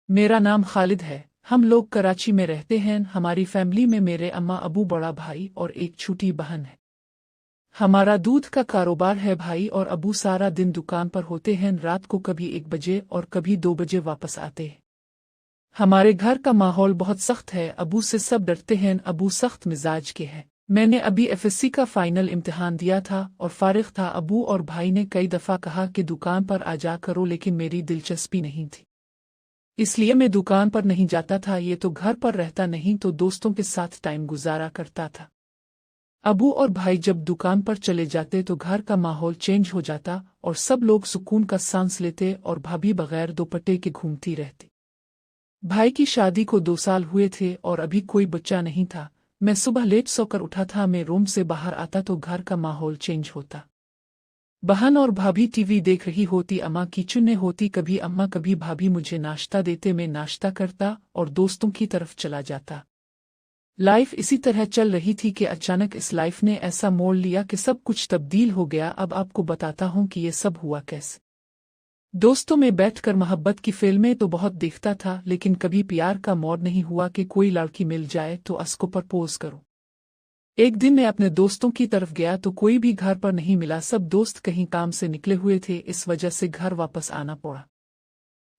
मेरा नाम खालिद है। हम लोग कराची में रहते हैं। हमारी फैमिली में मेरे अम्मा अबू, बड़ा भाई और एक छोटी बहन है। हमारा दूध का कारोबार है। भाई और अबू सारा दिन दुकान पर होते हैं। रात को कभी 1 बजे और कभी 2 बजे वापस आते हैं। हमारे घर का माहौल बहुत सख्त है। अबू से सब डरते हैं। अबू सख्त मिजाज के हैं। मैंने अभी एफएससी का फाइनल इम्तिहान दिया था और फारिग था। अबू और भाई ने कई दफ़ा कहा कि दुकान पर आ जा करो, लेकिन मेरी दिलचस्पी नहीं थी, इसलिए मैं दुकान पर नहीं जाता था। ये तो घर पर रहता, नहीं तो दोस्तों के साथ टाइम गुजारा करता था। अबू और भाई जब दुकान पर चले जाते तो घर का माहौल चेंज हो जाता और सब लोग सुकून का सांस लेते और भाभी बगैर दुपट्टे के घूमती रहती। भाई की शादी को 2 साल हुए थे और अभी कोई बच्चा नहीं था। मैं सुबह लेट सोकर उठा था। मैं रूम से बाहर आता तो घर का माहौल चेंज होता। बहन और भाभी टीवी देख रही होती, अम्मा किचन में होती, कभी अम्मा कभी भाभी मुझे नाश्ता देते, मैं नाश्ता करता और दोस्तों की तरफ चला जाता। लाइफ इसी तरह चल रही थी कि अचानक इस लाइफ ने ऐसा मोड़ लिया कि सब कुछ तब्दील हो गया। अब आपको बताता हूँ कि ये सब हुआ कैसे। दोस्तों में बैठकर मोहब्बत की फिल्में तो बहुत देखता था, लेकिन कभी प्यार का मोड़ नहीं हुआ कि कोई लड़की मिल जाए तो उसको प्रपोज करो। एक दिन मैं अपने दोस्तों की तरफ गया तो कोई भी घर पर नहीं मिला। सब दोस्त कहीं काम से निकले हुए थे, इस वजह से घर वापस आना पड़ा।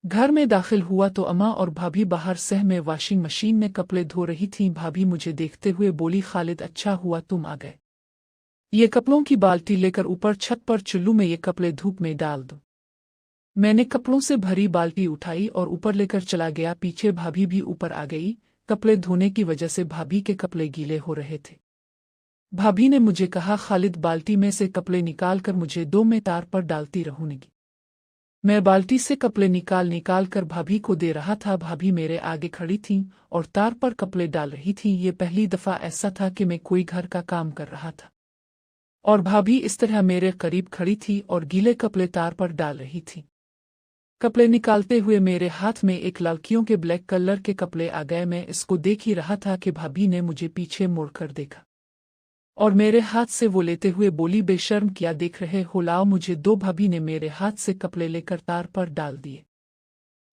घर में दाखिल हुआ तो अम्मा और भाभी बाहर सह में वॉशिंग मशीन में कपड़े धो रही थीं। भाभी मुझे देखते हुए बोली, खालिद अच्छा हुआ तुम आ गए। ये कपड़ों की बाल्टी लेकर ऊपर छत पर चुल्लू में ये कपड़े धूप में डाल दो। मैंने कपड़ों से भरी बाल्टी उठाई और ऊपर लेकर चला गया। पीछे भाभी भी ऊपर आ गई। कपड़े धोने की वजह से भाभी के कपड़े गीले हो रहे थे। भाभी ने मुझे कहा, खालिद बाल्टी में से कपड़े निकाल कर मुझे दो, मैं तार पर डालती रहूंगी। मैं बाल्टी से कपड़े निकाल कर भाभी को दे रहा था। भाभी मेरे आगे खड़ी थीं और तार पर कपड़े डाल रही थीं। ये पहली दफा ऐसा था कि मैं कोई घर का काम कर रहा था और भाभी इस तरह मेरे करीब खड़ी थी और गीले कपड़े तार पर डाल रही थी। कपड़े निकालते हुए मेरे हाथ में एक लड़कियों के ब्लैक कलर के कपड़े आ गए। मैं इसको देख ही रहा था कि भाभी ने मुझे पीछे मुड़कर देखा और मेरे हाथ से वो लेते हुए बोली, बेशर्म क्या देख रहे हो, लाओ मुझे दो। भाभी ने मेरे हाथ से कपड़े लेकर तार पर डाल दिए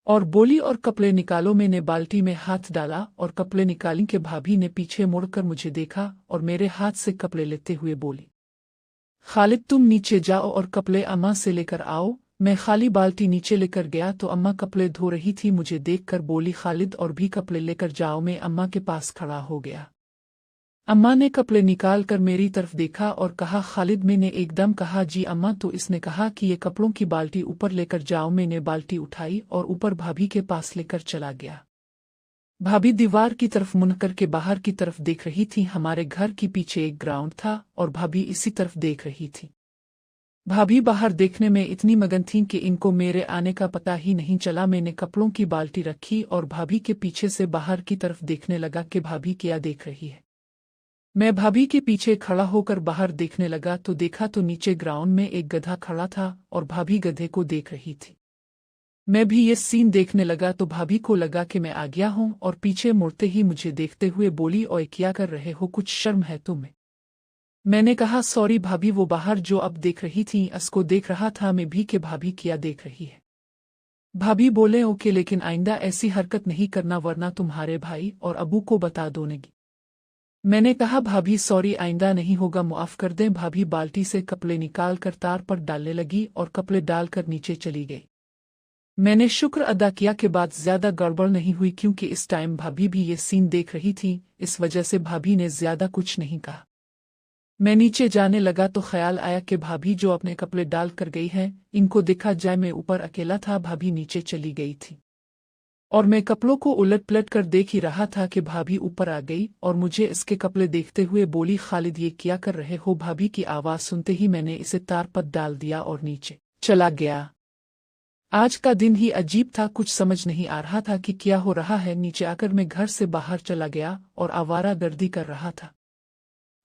और बोली, और कपड़े निकालो। मैंने बाल्टी में हाथ डाला और कपड़े निकाली कि भाभी ने पीछे मुड़कर मुझे देखा और मेरे हाथ से कपड़े लेते हुए बोली, खालिद तुम नीचे जाओ और कपड़े अम्मा से लेकर आओ। मैं खाली बाल्टी नीचे लेकर गया तो अम्मा कपड़े धो रही थी। मुझे देखकर बोली, खालिद और भी कपड़े लेकर जाओ। मैं अम्मा के पास खड़ा हो गया। अम्मा ने कपड़े निकाल कर मेरी तरफ देखा और कहा, खालिद। मैंने एकदम कहा, जी अम्मा। तो इसने कहा कि ये कपड़ों की बाल्टी ऊपर लेकर जाओ। मैंने बाल्टी उठाई और ऊपर भाभी के पास लेकर चला गया। भाभी दीवार की तरफ मुड़ करके बाहर की तरफ देख रही थी। हमारे घर के पीछे एक ग्राउंड था और भाभी इसी तरफ देख रही थी। भाभी बाहर देखने में इतनी मगन थीं कि इनको मेरे आने का पता ही नहीं चला। मैंने कपड़ों की बाल्टी रखी और भाभी के पीछे से बाहर की तरफ देखने लगा कि भाभी क्या देख रही है। मैं भाभी के पीछे खड़ा होकर बाहर देखने लगा तो देखा तो नीचे ग्राउंड में एक गधा खड़ा था और भाभी गधे को देख रही थी। मैं भी ये सीन देखने लगा तो भाभी को लगा कि मैं आ गया हूं और पीछे मुड़ते ही मुझे देखते हुए बोली, ओए क्या कर रहे हो, कुछ शर्म है तुम्हें? मैंने कहा, सॉरी भाभी। वो बाहर जो अब देख रही थी उसको देख रहा था मैं भी कि भाभी क्या देख रही है। भाभी बोले, ओके, लेकिन आइंदा ऐसी हरकत नहीं करना वरना तुम्हारे भाई और अबू को बता दोगी। मैंने कहा, भाभी सॉरी, आइंदा नहीं होगा, मुआफ कर दें। भाभी बाल्टी से कपड़े निकाल कर तार पर डालने लगी और कपड़े डालकर नीचे चली गई। मैंने शुक्र अदा किया कि बात ज्यादा गड़बड़ नहीं हुई, क्योंकि इस टाइम भाभी भी ये सीन देख रही थी। इस वजह से भाभी ने ज्यादा कुछ नहीं कहा। मैं नीचे जाने लगा तो ख्याल आया कि भाभी जो अपने कपड़े डाल कर गई है, इनको देखा जाए। मैं ऊपर अकेला था, भाभी नीचे चली गई थी और मैं कपड़ों को उलट पलट कर देख ही रहा था कि भाभी ऊपर आ गई और मुझे इसके कपड़े देखते हुए बोली, खालिद ये क्या कर रहे हो? भाभी की आवाज सुनते ही मैंने इसे तार पर डाल दिया और नीचे चला गया। आज का दिन ही अजीब था, कुछ समझ नहीं आ रहा था कि क्या हो रहा है। नीचे आकर मैं घर से बाहर चला गया और आवारागर्दी कर रहा था।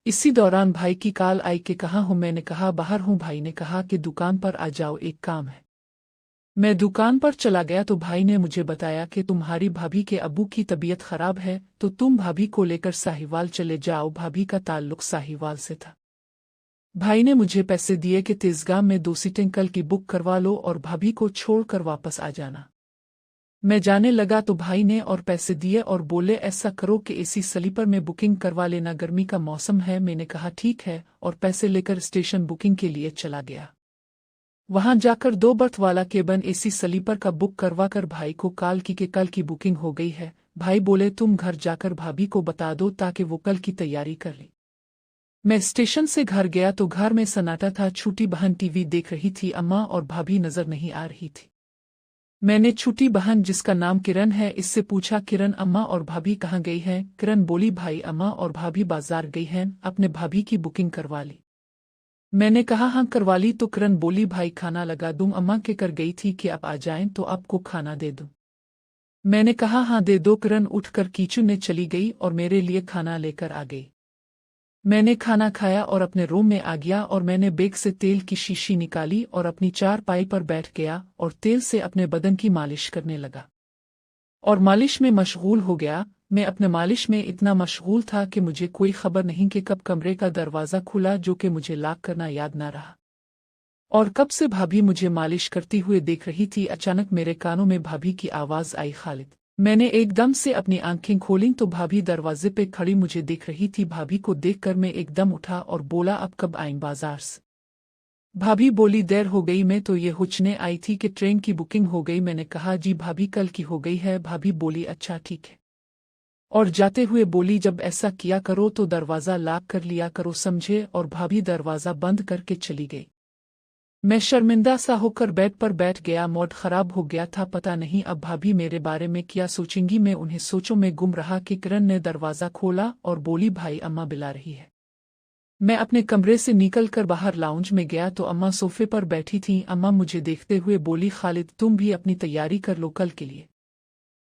इसी दौरान भाई की कॉल आई कि कहाँ हूँ? मैंने कहा, बाहर हूँ। भाई ने कहा कि दुकान पर आ जाओ, एक काम है। मैं दुकान पर चला गया तो भाई ने मुझे बताया कि तुम्हारी भाभी के अब्बू की तबीयत खराब है, तो तुम भाभी को लेकर साहिवाल चले जाओ। भाभी का ताल्लुक साहिवाल से था। भाई ने मुझे पैसे दिए कि तेजगाम में 2 सीटें कल की बुक करवा लो और भाभी को छोड़कर वापस आ जाना। मैं जाने लगा तो भाई ने और पैसे दिए और बोले ऐसा करो कि एसी स्लीपर में बुकिंग करवा लेना, गर्मी का मौसम है। मैंने कहा ठीक है और पैसे लेकर स्टेशन बुकिंग के लिए चला गया। वहां जाकर 2 बर्थ वाला केबिन एसी स्लीपर का बुक करवा कर भाई को कॉल की कि कल की बुकिंग हो गई है। भाई बोले तुम घर जाकर भाभी को बता दो ताकि वो कल की तैयारी कर ले। मैं स्टेशन से घर गया तो घर में सन्नाटा था। छोटी बहन टीवी देख रही थी, अम्मा और भाभी नजर नहीं आ रही थी। मैंने छोटी बहन जिसका नाम किरण है इससे पूछा किरण अम्मा और भाभी कहाँ गई हैं? किरण बोली भाई अम्मा और भाभी बाजार गई हैं, अपने भाभी की बुकिंग करवा ली। मैंने कहा हाँ करवा ली। तो किरण बोली भाई खाना लगा दूं, अम्मा के कर गई थी कि आप आ जाएं तो आपको खाना दे दूं। मैंने कहा हाँ दे दो। किरण उठकर किचन में चली गई और मेरे लिए खाना लेकर आ गई। मैंने खाना खाया और अपने रूम में आ गया और मैंने बैग से तेल की शीशी निकाली और अपनी चारपाई पर बैठ गया और तेल से अपने बदन की मालिश करने लगा और मालिश में मशगूल हो गया। मैं अपने मालिश में इतना मशगूल था कि मुझे कोई खबर नहीं कि कब कमरे का दरवाज़ा खुला, जो कि मुझे लॉक करना याद ना रहा, और कब से भाभी मुझे मालिश करती हुए देख रही थी। अचानक मेरे कानों में भाभी की आवाज़ आई, खालिद। मैंने एकदम से अपनी आंखें खोलीं तो भाभी दरवाजे पे खड़ी मुझे देख रही थी। भाभी को देखकर मैं एकदम उठा और बोला अब कब आईं बाजार से? भाभी बोली देर हो गई, मैं तो ये पूछने आई थी कि ट्रेन की बुकिंग हो गई। मैंने कहा जी भाभी कल की हो गई है। भाभी बोली अच्छा ठीक है, और जाते हुए बोली जब ऐसा किया करो तो दरवाज़ा लॉक कर लिया करो, समझे? और भाभी दरवाज़ा बंद करके चली गई। मैं शर्मिंदा सा होकर बेड पर बैठ गया। मूड खराब हो गया था, पता नहीं अब भाभी मेरे बारे में क्या सोचेंगी। मैं उन्हें सोचों में गुम रहा कि किरण ने दरवाज़ा खोला और बोली भाई अम्मा बुला रही है। मैं अपने कमरे से निकलकर बाहर लाउंज में गया तो अम्मा सोफे पर बैठी थीं। अम्मा मुझे देखते हुए बोली खालिद तुम भी अपनी तैयारी कर लो कल के लिए।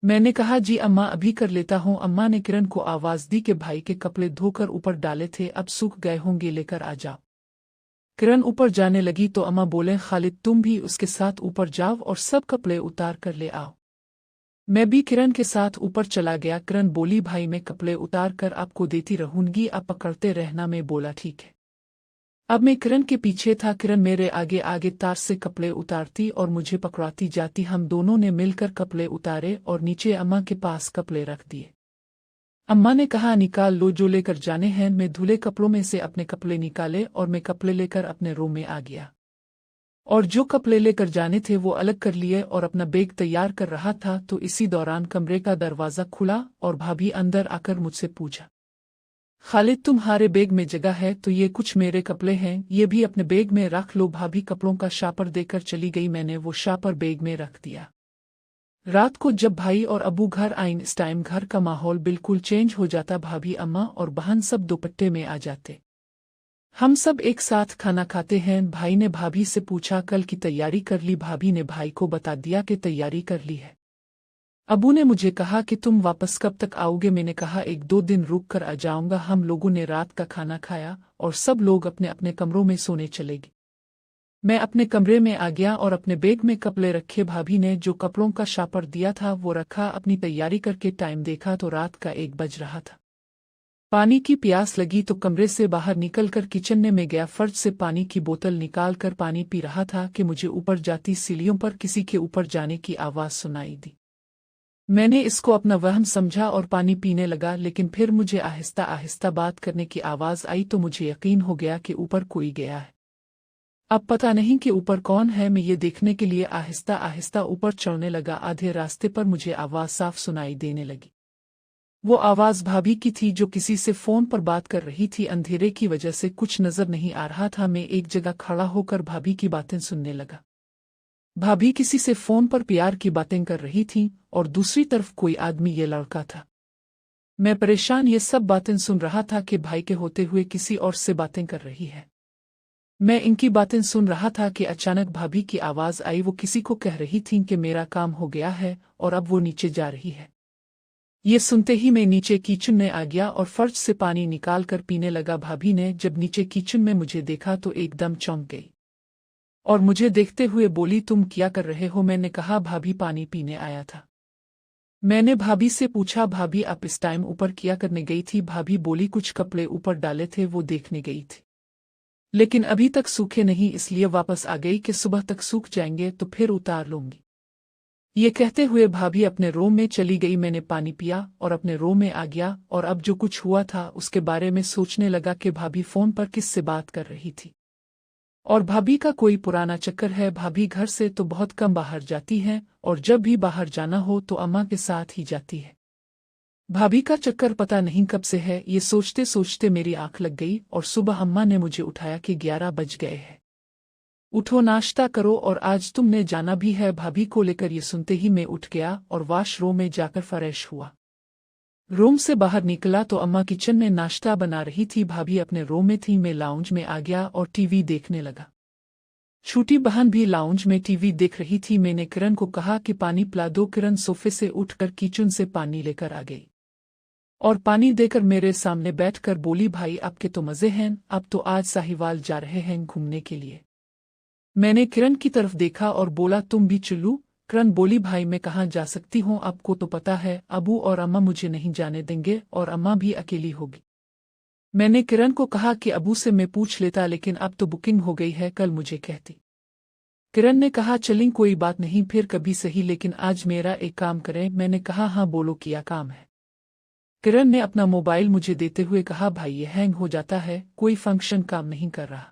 मैंने कहा जी अम्मा अभी कर लेता हूँ। अम्मा ने किरण को आवाज़ दी कि भाई के कपड़े धोकर ऊपर डाले थे, अब सूख गए होंगे, लेकर आ जाओ। किरण ऊपर जाने लगी तो अम्मा बोले खालिद तुम भी उसके साथ ऊपर जाओ और सब कपड़े उतार कर ले आओ। मैं भी किरण के साथ ऊपर चला गया। किरण बोली भाई मैं कपड़े उतार कर आपको देती रहूंगी, आप पकड़ते रहना। मैं बोला ठीक है। अब मैं किरण के पीछे था। किरण मेरे आगे आगे तार से कपड़े उतारती और मुझे पकड़ाती जाती। हम दोनों ने मिलकर कपड़े उतारे और नीचे अम्मा के पास कपड़े रख दिए। अम्मा ने कहा निकाल लो जो लेकर जाने हैं। मैं धुले कपड़ों में से अपने कपड़े निकाले और मैं कपड़े लेकर अपने रूम में आ गया और जो कपड़े लेकर जाने थे वो अलग कर लिए और अपना बैग तैयार कर रहा था। तो इसी दौरान कमरे का दरवाज़ा खुला और भाभी अंदर आकर मुझसे पूछा खालिद तुम्हारे बैग में जगह है? तो ये कुछ मेरे कपड़े हैं, ये भी अपने बैग में रख लो। भाभी कपड़ों का शापर देकर चली गई। मैंने वो शापर बैग में रख दिया। रात को जब भाई और अबू घर आए इस टाइम घर का माहौल बिल्कुल चेंज हो जाता। भाभी अम्मा और बहन सब दुपट्टे में आ जाते। हम सब एक साथ खाना खाते हैं। भाई ने भाभी से पूछा कल की तैयारी कर ली? भाभी ने भाई को बता दिया कि तैयारी कर ली है। अबू ने मुझे कहा कि तुम वापस कब तक आओगे? मैंने कहा 1-2 दिन रुक कर आ जाऊंगा। हम लोगों ने रात का खाना खाया और सब लोग अपने अपने कमरों में सोने चले गए। मैं अपने कमरे में आ गया और अपने बैग में कपड़े रखे। भाभी ने जो कपड़ों का शापर दिया था वो रखा। अपनी तैयारी करके टाइम देखा तो रात का 1 बज रहा था। पानी की प्यास लगी तो कमरे से बाहर निकलकर किचन में गया। फर्श से पानी की बोतल निकाल कर पानी पी रहा था कि मुझे ऊपर जाती सीढ़ियों पर किसी के ऊपर जाने की आवाज़ सुनाई दी। मैंने इसको अपना वहम समझा और पानी पीने लगा, लेकिन फिर मुझे आहिस्ता आहिस्ता बात करने की आवाज़ आई तो मुझे यकीन हो गया कि ऊपर कोई गया है। अब पता नहीं कि ऊपर कौन है। मैं ये देखने के लिए आहिस्ता आहिस्ता ऊपर चढ़ने लगा। आधे रास्ते पर मुझे आवाज़ साफ सुनाई देने लगी। वो आवाज़ भाभी की थी जो किसी से फ़ोन पर बात कर रही थी। अंधेरे की वजह से कुछ नज़र नहीं आ रहा था। मैं एक जगह खड़ा होकर भाभी की बातें सुनने लगा। भाभी किसी से फ़ोन पर प्यार की बातें कर रही थी और दूसरी तरफ कोई आदमी, ये लड़का था। मैं परेशान ये सब बातें सुन रहा था कि भाई के होते हुए किसी और से बातें कर रही है। मैं इनकी बातें सुन रहा था कि अचानक भाभी की आवाज़ आई। वो किसी को कह रही थी कि मेरा काम हो गया है और अब वो नीचे जा रही है। ये सुनते ही मैं नीचे किचन में आ गया और फर्श से पानी निकाल कर पीने लगा। भाभी ने जब नीचे किचन में मुझे देखा तो एकदम चौंक गई और मुझे देखते हुए बोली तुम क्या कर रहे हो? मैंने कहा भाभी पानी पीने आया था। मैंने भाभी से पूछा भाभी आप इस टाइम ऊपर क्या करने गई थी? भाभी बोली कुछ कपड़े ऊपर डाले थे वो देखने गई थी, लेकिन अभी तक सूखे नहीं इसलिए वापस आ गई कि सुबह तक सूख जाएंगे तो फिर उतार लूंगी। ये कहते हुए भाभी अपने रूम में चली गई। मैंने पानी पिया और अपने रूम में आ गया और अब जो कुछ हुआ था उसके बारे में सोचने लगा कि भाभी फोन पर किससे बात कर रही थी। और भाभी का कोई पुराना चक्कर है। भाभी घर से तो बहुत कम बाहर जाती हैं और जब भी बाहर जाना हो तो अम्मा के साथ ही जाती है। भाभी का चक्कर पता नहीं कब से है। ये सोचते सोचते मेरी आंख लग गई और सुबह अम्मा ने मुझे उठाया कि 11 बज गए हैं, उठो नाश्ता करो और आज तुमने जाना भी है। भाभी को लेकर ये सुनते ही मैं उठ गया और वॉशरूम में जाकर फ्रेश हुआ। रूम से बाहर निकला तो अम्मा किचन में नाश्ता बना रही थी। भाभी अपने रूम में थी। मैं लाउंज में आ गया और टीवी देखने लगा। छोटी बहन भी लाउंज में टीवी देख रही थी। मैंने किरण को कहा कि पानी पिला दो। किरण सोफे से उठकर किचन से पानी लेकर आ गई और पानी देकर मेरे सामने बैठकर बोली, भाई आपके तो मजे हैं, अब तो आज साहिवाल जा रहे हैं घूमने के लिए। मैंने किरण की तरफ देखा और बोला, तुम भी चलो। किरण बोली, भाई मैं कहाँ जा सकती हूँ, आपको तो पता है अबू और अम्मा मुझे नहीं जाने देंगे और अम्मा भी अकेली होगी। मैंने किरण को कहा कि अबू से मैं पूछ लेता, लेकिन अब तो बुकिंग हो गई है, कल मुझे कहती। किरण ने कहा, चलें कोई बात नहीं, फिर कभी सही, लेकिन आज मेरा एक काम करें। मैंने कहा, हाँ बोलो, क्या काम है। किरण ने अपना मोबाइल मुझे देते हुए कहा, भाई ये हैंग हो जाता है, कोई फंक्शन काम नहीं कर रहा।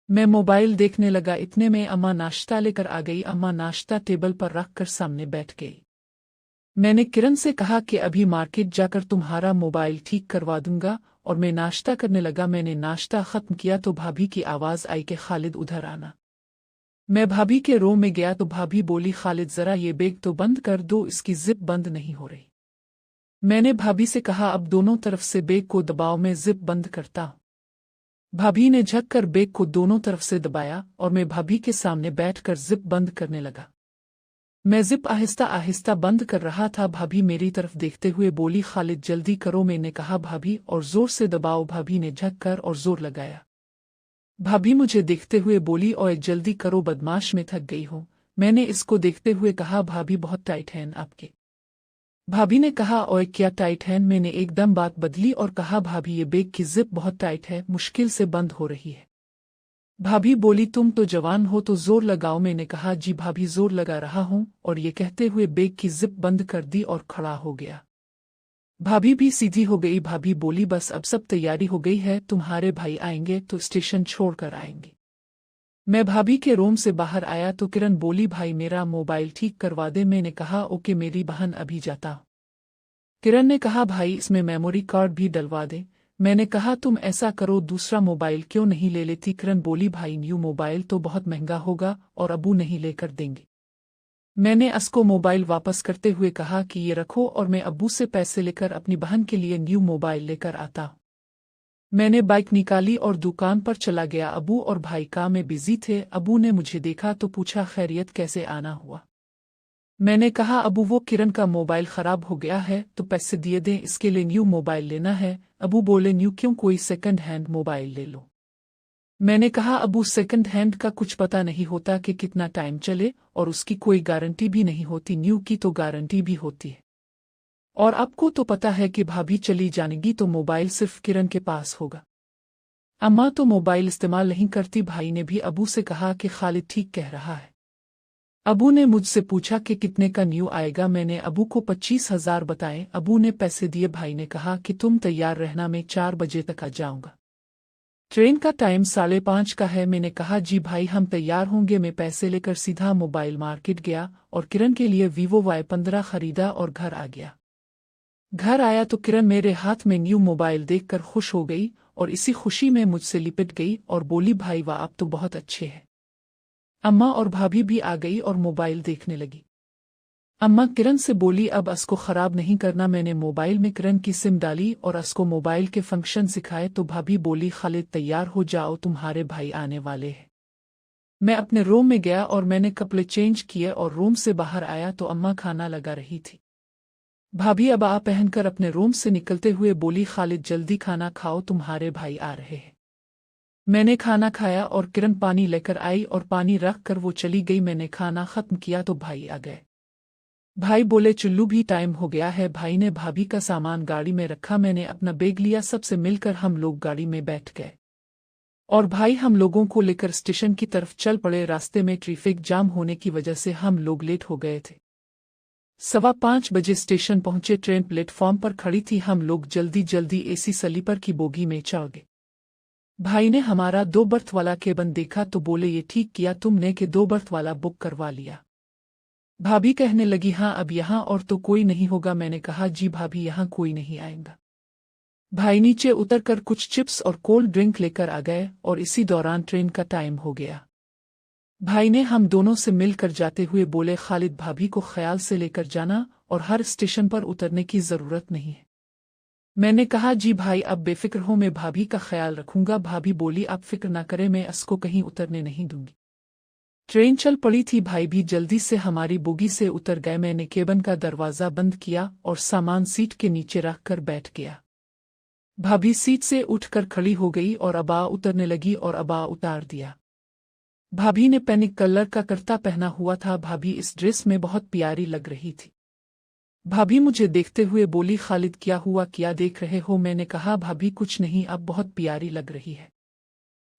मैं मोबाइल देखने लगा। इतने में अम्मा नाश्ता लेकर आ गई। अम्मा नाश्ता टेबल पर रखकर सामने बैठ गई। मैंने किरण से कहा कि अभी मार्केट जाकर तुम्हारा मोबाइल ठीक करवा दूंगा और मैं नाश्ता करने लगा। मैंने नाश्ता खत्म किया तो भाभी की आवाज आई कि खालिद उधर आना। मैं भाभी के रूम में गया तो भाभी बोली, खालिद जरा ये बैग तो बंद कर दो, इसकी जिप बंद नहीं हो रही। मैंने भाभी से कहा, अब दोनों तरफ से बैग को दबाओ, मैं जिप बंद करता हूं। भाभी ने झक कर बैग को दोनों तरफ से दबाया और मैं भाभी के सामने बैठकर जिप बंद करने लगा। मैं जिप आहिस्ता आहिस्ता बंद कर रहा था। भाभी मेरी तरफ देखते हुए बोली, खालिद जल्दी करो। मैंने कहा, भाभी और जोर से दबाओ। भाभी ने झक कर और जोर लगाया। भाभी मुझे देखते हुए बोली, ओए जल्दी करो बदमाश, मैं थक गई हूँ। मैंने इसको देखते हुए कहा, भाभी बहुत टाइट हैं आपके। भाभी ने कहा, ओए क्या टाइट है। मैंने एकदम बात बदली और कहा, भाभी ये बैग की जिप बहुत टाइट है, मुश्किल से बंद हो रही है। भाभी बोली, तुम तो जवान हो तो जोर लगाओ। मैंने कहा, जी भाभी जोर लगा रहा हूं, और ये कहते हुए बैग की जिप बंद कर दी और खड़ा हो गया। भाभी भी सीधी हो गई। भाभी बोली, बस अब सब तैयारी हो गई है, तुम्हारे भाई आएंगे तो स्टेशन छोड़कर आएंगे। मैं भाभी के रूम से बाहर आया तो किरण बोली, भाई मेरा मोबाइल ठीक करवा दे। मैंने कहा, ओके मेरी बहन अभी जाता हूं। किरण ने कहा, भाई इसमें मेमोरी कार्ड भी डलवा दे। मैंने कहा, तुम ऐसा करो दूसरा मोबाइल क्यों नहीं ले लेती। किरण बोली, भाई न्यू मोबाइल तो बहुत महंगा होगा और अबू नहीं लेकर देंगे। मैंने असको मोबाइल वापस करते हुए कहा कि ये रखो और मैं अब्बू से पैसे लेकर अपनी बहन के लिए न्यू मोबाइल लेकर आता हूं। मैंने बाइक निकाली और दुकान पर चला गया। अबू और भाई काम में बिजी थे। अबू ने मुझे देखा तो पूछा, खैरियत कैसे आना हुआ। मैंने कहा, अबू वो किरण का मोबाइल खराब हो गया है तो पैसे दिए दें, इसके लिए न्यू मोबाइल लेना है। अबू बोले, न्यू क्यों, कोई सेकंड हैंड मोबाइल ले लो। मैंने कहा, अबू सेकंड हैंड का कुछ पता नहीं होता कि कितना टाइम चले और उसकी कोई गारंटी भी नहीं होती, न्यू की तो गारंटी भी होती है। और आपको तो पता है कि भाभी चली जानेगी तो मोबाइल सिर्फ किरण के पास होगा। अम्मा तो मोबाइल इस्तेमाल नहीं करती। भाई ने भी अबू से कहा कि खालिद ठीक कह रहा है। अबू ने मुझसे पूछा कि कितने का न्यू आएगा। मैंने अबू को 25,000 बताए। अबू ने पैसे दिए। भाई ने कहा कि तुम तैयार रहना, मैं 4 बजे तक आ जाऊंगा। ट्रेन का टाइम 5:30 का है। मैंने कहा, जी भाई हम तैयार होंगे। मैं पैसे लेकर सीधा मोबाइल मार्केट गया और किरण के लिए वीवो Y15 खरीदा और घर आ गया। घर आया तो किरण मेरे हाथ में न्यू मोबाइल देखकर खुश हो गई और इसी खुशी में मुझसे लिपट गई और बोली, भाई वाह आप तो बहुत अच्छे हैं। अम्मा और भाभी भी आ गई और मोबाइल देखने लगी। अम्मा किरण से बोली, अब असको खराब नहीं करना। मैंने मोबाइल में किरण की सिम डाली और असको मोबाइल के फंक्शन सिखाए तो भाभी बोली, खालिद तैयार हो जाओ, तुम्हारे भाई आने वाले हैं। मैं अपने रूम में गया और मैंने कपड़े चेंज किए और रूम से बाहर आया तो अम्मा खाना लगा रही थी। भाभी अबा पहनकर अपने रूम से निकलते हुए बोली, खालिद जल्दी खाना खाओ, तुम्हारे भाई आ रहे हैं। मैंने खाना खाया और किरण पानी लेकर आई और पानी रख कर वो चली गई। मैंने खाना खत्म किया तो भाई आ गए। भाई बोले, चुल्लू भी टाइम हो गया है। भाई ने भाभी का सामान गाड़ी में रखा। मैंने अपना बैग लिया। सबसे मिलकर हम लोग गाड़ी में बैठ गए और भाई हम लोगों को लेकर स्टेशन की तरफ चल पड़े। रास्ते में ट्रैफिक जाम होने की वजह से हम लोग लेट हो गए थे। 5:15 स्टेशन पहुंचे। ट्रेन प्लेटफॉर्म पर खड़ी थी। हम लोग जल्दी जल्दी एसी स्लीपर की बोगी में चढ़ गए। भाई ने हमारा 2 बर्थ वाला केबिन देखा तो बोले, ये ठीक किया तुमने कि 2 बर्थ वाला बुक करवा लिया। भाभी कहने लगी, हाँ अब यहाँ और तो कोई नहीं होगा। मैंने कहा, जी भाभी यहाँ कोई नहीं आएगा। भाई नीचे उतरकर कुछ चिप्स और कोल्ड ड्रिंक लेकर आ गए और इसी दौरान ट्रेन का टाइम हो गया। भाई ने हम दोनों से मिलकर जाते हुए बोले, खालिद भाभी को ख्याल से लेकर जाना और हर स्टेशन पर उतरने की जरूरत नहीं है। मैंने कहा, जी भाई अब बेफिक्र हो, मैं भाभी का ख्याल रखूंगा। भाभी बोली, आप फिक्र ना करें, मैं इसको कहीं उतरने नहीं दूंगी। ट्रेन चल पड़ी थी। भाई भी जल्दी से हमारी बोगी से उतर गए। मैंने केबिन का दरवाजा बंद किया और सामान सीट के नीचे रख कर बैठ गया। भाभी सीट से उठकर खड़ी हो गई और अबा उतरने लगी और अबा उतार दिया। भाभी ने पैनिक कलर का कुर्ता पहना हुआ था। भाभी इस ड्रेस में बहुत प्यारी लग रही थी। भाभी मुझे देखते हुए बोली, खालिद क्या हुआ, क्या देख रहे हो? मैंने कहा, भाभी कुछ नहीं, अब बहुत प्यारी लग रही है।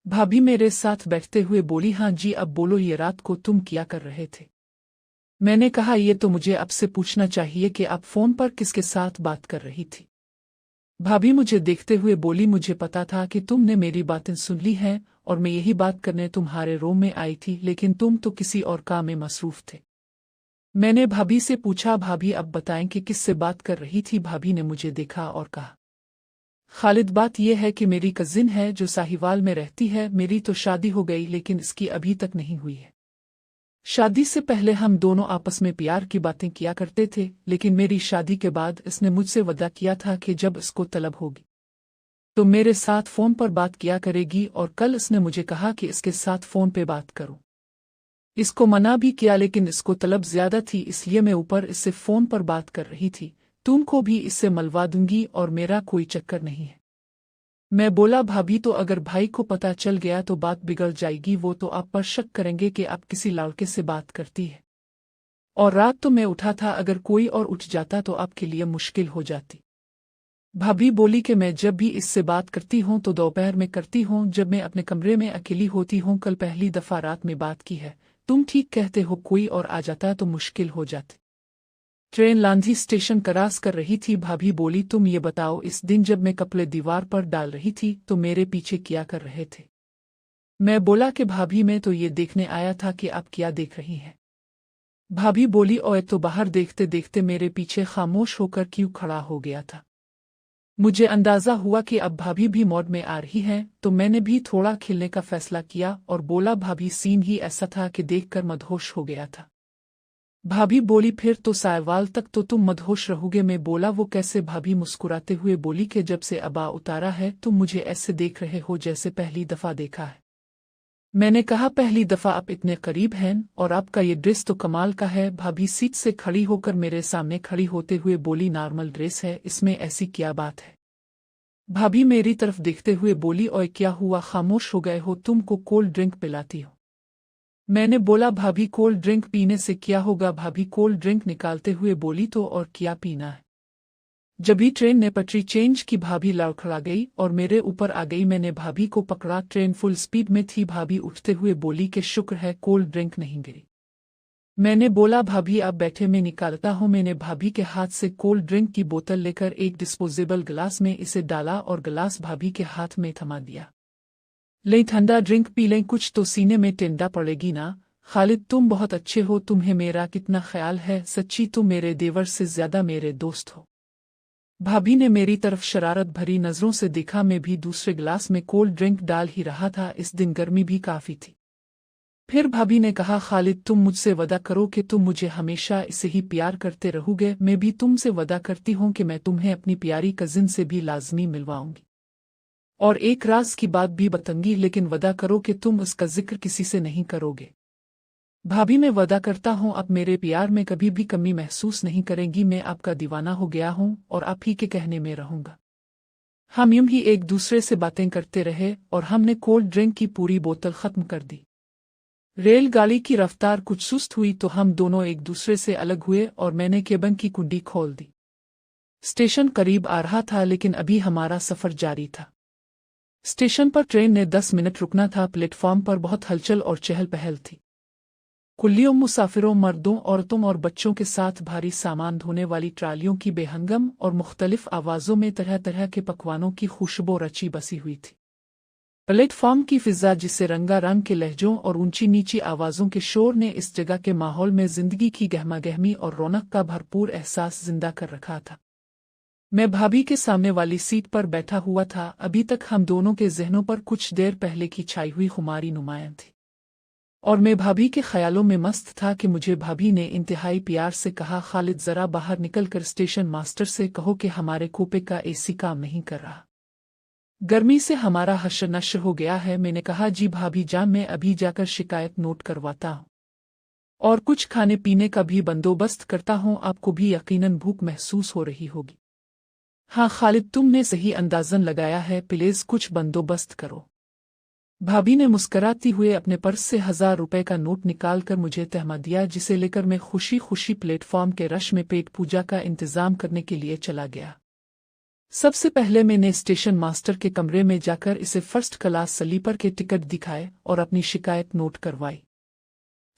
भाभी मेरे साथ बैठते हुए बोली, हाँ जी अब बोलो, ये रात को तुम क्या कर रहे थे? मैंने कहा, ये तो मुझे आपसे पूछना चाहिए कि आप फोन पर किसके साथ बात कर रही थी। भाभी मुझे देखते हुए बोली, मुझे पता था कि तुमने मेरी बातें सुन ली हैं और मैं यही बात करने तुम्हारे रूम में आई थी, लेकिन तुम तो किसी और काम में मसरूफ थे। मैंने भाभी से पूछा, भाभी अब बताएं कि किससे बात कर रही थी? भाभी ने मुझे देखा और कहा, खालिद बात यह है कि मेरी कजिन है जो साहिवाल में रहती है। मेरी तो शादी हो गई लेकिन इसकी अभी तक नहीं हुई है। शादी से पहले हम दोनों आपस में प्यार की बातें किया करते थे, लेकिन मेरी शादी के बाद इसने मुझसे वादा किया था कि जब इसको तलब होगी तो मेरे साथ फोन पर बात किया करेगी, और कल इसने मुझे कहा कि इसके साथ फोन पे बात करूं। इसको मना भी किया लेकिन इसको तलब ज्यादा थी, इसलिए मैं ऊपर इससे फोन पर बात कर रही थी। तुमको भी इससे मलवा दूंगी और मेरा कोई चक्कर नहीं है। मैं बोला, भाभी तो अगर भाई को पता चल गया तो बात बिगड़ जाएगी, वो तो आप पर शक करेंगे कि आप किसी लड़के से बात करती है। और रात तो मैं उठा था, अगर कोई और उठ जाता तो आपके लिए मुश्किल हो जाती। भाभी बोली कि मैं जब भी इससे बात करती हूँ तो दोपहर में करती हूँ, जब मैं अपने कमरे में अकेली होती हूँ। कल पहली दफा रात में बात की है। तुम ठीक कहते हो, कोई और आ जाता तो मुश्किल हो जाती। ट्रेन लांधी स्टेशन क्रॉस कर रही थी। भाभी बोली, तुम ये बताओ, इस दिन जब मैं कपड़े दीवार पर डाल रही थी तो मेरे पीछे क्या कर रहे थे? मैं बोला कि भाभी मैं तो ये देखने आया था कि आप क्या देख रही हैं। भाभी बोली, ओए तो बाहर देखते देखते मेरे पीछे खामोश होकर क्यों खड़ा हो गया था। मुझे अंदाजा हुआ कि अब भाभी भी मोड में आ रही हैं, तो मैंने भी थोड़ा खिलने का फैसला किया और बोला, भाभी सीन ही ऐसा था कि देखकर मदहोश हो गया था। भाभी बोली, फिर तो सायवाल तक तो तुम मदहोश रहोगे। मैं बोला, वो कैसे? भाभी मुस्कुराते हुए बोली कि जब से अबा उतारा है तुम मुझे ऐसे देख रहे हो जैसे पहली दफा देखा है। मैंने कहा, पहली दफा आप इतने करीब हैं और आपका ये ड्रेस तो कमाल का है। भाभी सीट से खड़ी होकर मेरे सामने खड़ी होते हुए बोली, नॉर्मल ड्रेस है, इसमें ऐसी क्या बात है? भाभी मेरी तरफ देखते हुए बोली, ओए क्या हुआ, खामोश हो गए हो? तुमको कोल्ड ड्रिंक पिलाती हो। मैंने बोला, भाभी कोल्ड ड्रिंक पीने से क्या होगा? भाभी कोल्ड ड्रिंक निकालते हुए बोली, तो और क्या पीना है? जभी ट्रेन ने पटरी चेंज की भाभी लड़खड़ा गई और मेरे ऊपर आ गई। मैंने भाभी को पकड़ा, ट्रेन फुल स्पीड में थी। भाभी उठते हुए बोली कि शुक्र है कोल्ड ड्रिंक नहीं गिरी। मैंने बोला, भाभी आप बैठे, मैं निकालता हूँ। मैंने भाभी के हाथ से कोल्ड ड्रिंक की बोतल लेकर एक डिस्पोजेबल गिलास में इसे डाला और गिलास भाभी के हाथ में थमा दिया। ले ठंडा ड्रिंक पी लें, कुछ तो सीने में टिंडा पड़ेगी ना। खालिद तुम बहुत अच्छे हो, तुम्हें मेरा कितना ख्याल है, सच्ची तुम मेरे देवर से ज्यादा मेरे दोस्त हो। भाभी ने मेरी तरफ शरारत भरी नजरों से देखा। मैं भी दूसरे गिलास में कोल्ड ड्रिंक डाल ही रहा था, इस दिन गर्मी भी काफी थी। फिर भाभी ने कहा, खालिद तुम मुझसे वादा करो कि तुम मुझे हमेशा इसे ही प्यार करते रहोगे। मैं भी तुमसे वादा करती हूँ कि मैं तुम्हें अपनी प्यारी कजिन से भी लाजमी मिलवाऊंगी और एक राज की बात भी बताऊंगी, लेकिन वादा करो कि तुम उसका जिक्र किसी से नहीं करोगे। भाभी मैं वादा करता हूँ आप मेरे प्यार में कभी भी कमी महसूस नहीं करेंगी। मैं आपका दीवाना हो गया हूँ और आप ही के कहने में रहूंगा। हम यूं ही एक दूसरे से बातें करते रहे और हमने कोल्ड ड्रिंक की पूरी बोतल खत्म कर दी। रेलगाड़ी की रफ्तार कुछ सुस्त हुई तो हम दोनों एक दूसरे से अलग हुए और मैंने केबिन की कुंडी खोल दी। स्टेशन करीब आ रहा था लेकिन अभी हमारा सफर जारी था। स्टेशन पर ट्रेन ने 10 मिनट रुकना था। प्लेटफॉर्म पर बहुत हलचल और चहल पहल थी। कुल्लियों, मुसाफिरों, मर्दों, औरतों और बच्चों के साथ भारी सामान ढोने वाली ट्रालियों की बेहंगम और मुख्तलिफ आवाज़ों में तरह तरह के पकवानों की खुशबू रची बसी हुई थी। प्लेटफॉर्म की फिजा, जिसे रंगारंग के लहजों और ऊंची नीची आवाज़ों के शोर ने इस जगह के माहौल में जिंदगी की गहमागहमी और रौनक का भरपूर एहसास जिंदा कर रखा था। मैं भाभी के सामने वाली सीट पर बैठा हुआ था। अभी तक हम दोनों के जहनों पर कुछ देर पहले की छाई हुई खुमारी नुमायां थी, और मैं भाभी के ख्यालों में मस्त था कि मुझे भाभी ने इंतहाई प्यार से कहा, खालिद जरा बाहर निकलकर स्टेशन मास्टर से कहो कि हमारे कूपे का एसी काम नहीं कर रहा, गर्मी से हमारा हश्र नश्र हो गया है। मैंने कहा, जी भाभी जान, मैं अभी जाकर शिकायत नोट करवाता हूँ और कुछ खाने पीने का भी बंदोबस्त करता हूँ। आपको भी यकीनन भूख महसूस हो रही होगी। हाँ खालिद, तुमने सही अंदाजन लगाया है, प्लीज कुछ बंदोबस्त करो। भाभी ने मुस्कराती हुए अपने पर्स से 1000 रुपए का नोट निकालकर मुझे तहमा दिया, जिसे लेकर मैं खुशी खुशी प्लेटफॉर्म के रश में पेट पूजा का इंतजाम करने के लिए चला गया। सबसे पहले मैंने स्टेशन मास्टर के कमरे में जाकर इसे फर्स्ट क्लास स्लीपर के टिकट दिखाए और अपनी शिकायत नोट करवाई।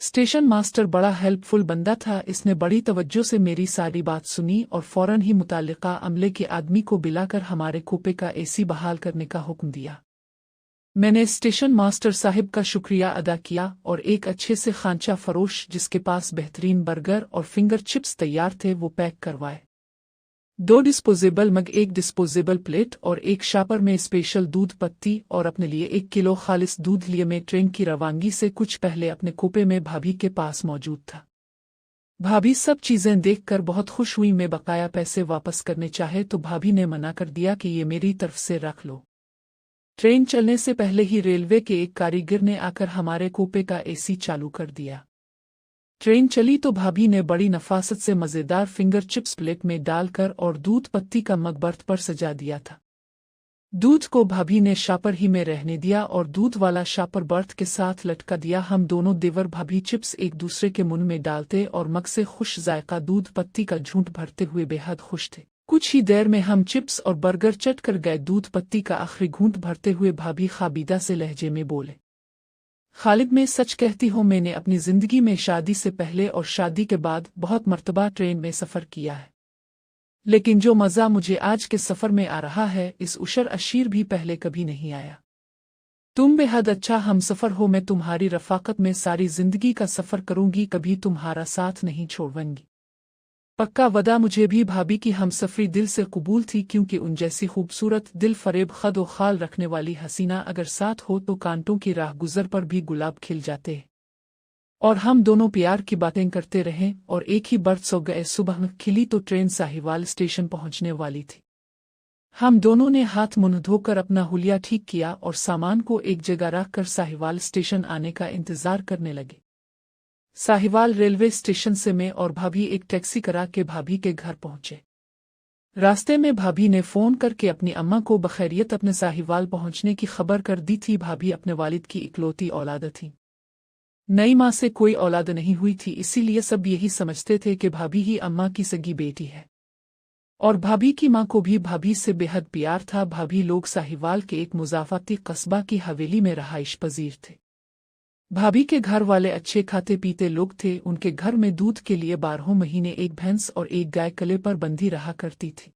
स्टेशन मास्टर बड़ा हेल्पफुल बंदा था। इसने बड़ी तवज्जो से मेरी सारी बात सुनी और फौरन ही मुतालिका अमले के आदमी को बुलाकर हमारे कूपे का एसी बहाल करने का हुक्म दिया। मैंने स्टेशन मास्टर साहिब का शुक्रिया अदा किया और एक अच्छे से खांचा फरोश, जिसके पास बेहतरीन बर्गर और फिंगर चिप्स तैयार थे, वो पैक करवाए। 2 डिस्पोजेबल मग, 1 डिस्पोजेबल प्लेट और 1 शापर में स्पेशल दूध पत्ती, और अपने लिए 1 किलो खालिस दूध लिए मैं ट्रेन की रवानगी से कुछ पहले अपने कूपे में भाभी के पास मौजूद था। भाभी सब चीजें देखकर बहुत खुश हुई। मैं बकाया पैसे वापस करने चाहे तो भाभी ने मना कर दिया कि ये मेरी तरफ से रख लो। ट्रेन चलने से पहले ही रेलवे के एक कारीगर ने आकर हमारे कूपे का एसी चालू कर दिया। ट्रेन चली तो भाभी ने बड़ी नफासत से मज़ेदार फिंगर चिप्स प्लेट में डालकर और दूध पत्ती का मग बर्थ पर सजा दिया था। दूध को भाभी ने शापर ही में रहने दिया और दूध वाला शापर बर्थ के साथ लटका दिया। हम दोनों देवर भाभी चिप्स एक दूसरे के मुंह में डालते और मग से खुश जायका दूध पत्ती का झूंठ भरते हुए बेहद खुश थे। कुछ ही देर में हम चिप्स और बर्गर चट कर गए। दूध पत्ती का आखिरी घूंट भरते हुए भाभी खाबीदा से लहजे में बोले, खालिद, मैं सच कहती हूँ, मैंने अपनी जिंदगी में शादी से पहले और शादी के बाद बहुत मर्तबा ट्रेन में सफ़र किया है, लेकिन जो मज़ा मुझे आज के सफ़र में आ रहा है, इस उशर अशीर भी पहले कभी नहीं आया। तुम बेहद अच्छा हमसफ़र हो। मैं तुम्हारी रफ़ाकत में सारी जिंदगी का सफ़र करूंगी, कभी तुम्हारा साथ नहीं छोड़ूंगी। पक्का वदा। मुझे भी भाभी की हमसफ़री दिल से कबूल थी, क्योंकि उन जैसी खूबसूरत, दिल फरेब, खद व खाल रखने वाली हसीना अगर साथ हो तो कांटों की राह गुजर पर भी गुलाब खिल जाते हैं। और हम दोनों प्यार की बातें करते रहे और एक ही बर्थ सो गए। सुबह खिली तो ट्रेन साहिवाल स्टेशन पहुंचने वाली थी। हम दोनों ने हाथ मुंह धोकर अपना हुलिया ठीक किया और सामान को एक जगह रख कर साहिवाल स्टेशन आने का इंतजार करने लगे। साहिवाल रेलवे स्टेशन से मैं और भाभी एक टैक्सी करा के भाभी के घर पहुंचे। रास्ते में भाभी ने फ़ोन करके अपनी अम्मा को बखैरियत अपने साहिवाल पहुंचने की खबर कर दी थी। भाभी अपने वालिद की इकलौती औलाद थी। नई माँ से कोई औलाद नहीं हुई थी, इसीलिए सब यही समझते थे कि भाभी ही अम्मा की सगी बेटी है। और भाभी की माँ को भी भाभी से बेहद प्यार था। भाभी लोग साहिवाल के एक मुज़ाफ़ाती कस्बा की हवेली में रहाइश पजीर थे। भाभी के घर वाले अच्छे खाते पीते लोग थे। उनके घर में दूध के लिए 12 महीने एक भैंस और एक गाय कले पर बंधी रहा करती थी।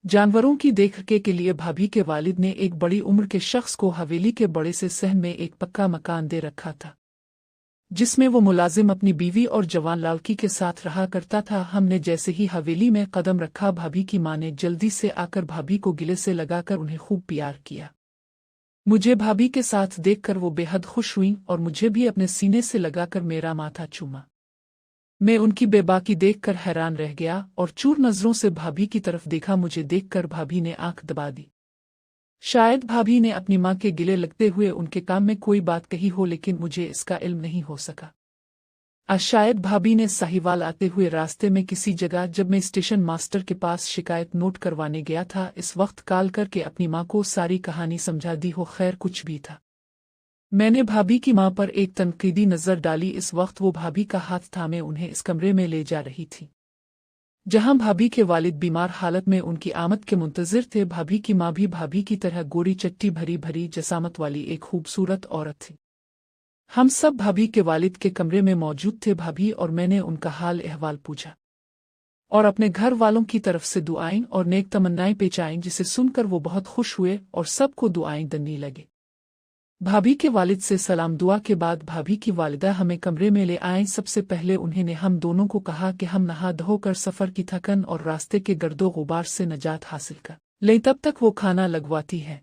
जानवरों की देखरेख के लिए भाभी के वालिद ने एक बड़ी उम्र के शख्स को हवेली के बड़े से सहन में एक पक्का मकान दे रखा था, जिसमें वो मुलाजिम अपनी बीवी और जवान लाड़की के साथ रहा करता था। हमने जैसे ही हवेली में कदम रखा, भाभी की माँ ने जल्दी से आकर भाभी को गिले से लगाकर उन्हें खूब प्यार किया। मुझे भाभी के साथ देखकर वो बेहद खुश हुई और मुझे भी अपने सीने से लगाकर मेरा माथा चूमा। मैं उनकी बेबाकी देखकर हैरान रह गया और चूर नजरों से भाभी की तरफ देखा। मुझे देखकर भाभी ने आंख दबा दी। शायद भाभी ने अपनी माँ के गिले लगते हुए उनके काम में कोई बात कही हो, लेकिन मुझे इसका इल्म नहीं हो सका। शायद भाभी ने साहिवाल आते हुए रास्ते में किसी जगह, जब मैं स्टेशन मास्टर के पास शिकायत नोट करवाने गया था, इस वक्त कॉल करके अपनी माँ को सारी कहानी समझा दी हो। खैर कुछ भी था। मैंने भाभी की माँ पर एक तनकीदी नज़र डाली। इस वक्त वो भाभी का हाथ थामे उन्हें इस कमरे में ले जा रही थी, जहां भाभी के वालिद बीमार हालत में उनकी आमद के मुंतजिर थे। भाभी की माँ भी भाभी की तरह गोरी चट्टी भरी भरी जसामत वाली एक खूबसूरत औरत थी। हम सब भाभी के वालिद के कमरे में मौजूद थे। भाभी और मैंने उनका हाल अहवाल पूछा और अपने घर वालों की तरफ से दुआएं और नेक तमन्नाएं पेचाईं, जिसे सुनकर वो बहुत खुश हुए और सबको दुआएं देने लगे। भाभी के वालिद से सलाम दुआ के बाद भाभी की वालिदा हमें कमरे में ले आए। सबसे पहले उन्होंने हम दोनों को कहा कि हम नहा धोकर सफ़र की थकन और रास्ते के गर्दो गुबार से नजात हासिल कर लें, तब तक वो खाना लगवाती है।